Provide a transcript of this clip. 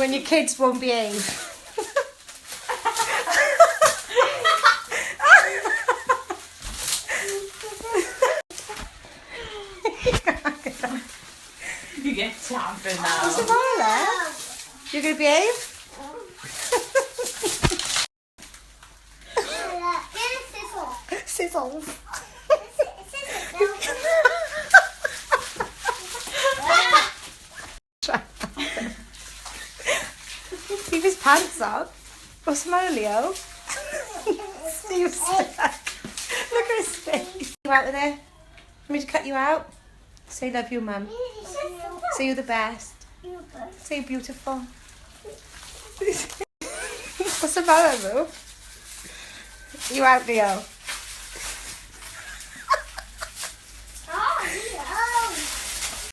When your kids won't behave. You get chomping now. What's the matter? You gonna behave? Sizzles. Keep his pants up. What's the matter, Leo? Steve's stuck. Look at his face. You out of there? Want me to cut you out? Say love you, Mum. Say you're the best. Say you're beautiful. What's the matter, Lou? You out, Leo?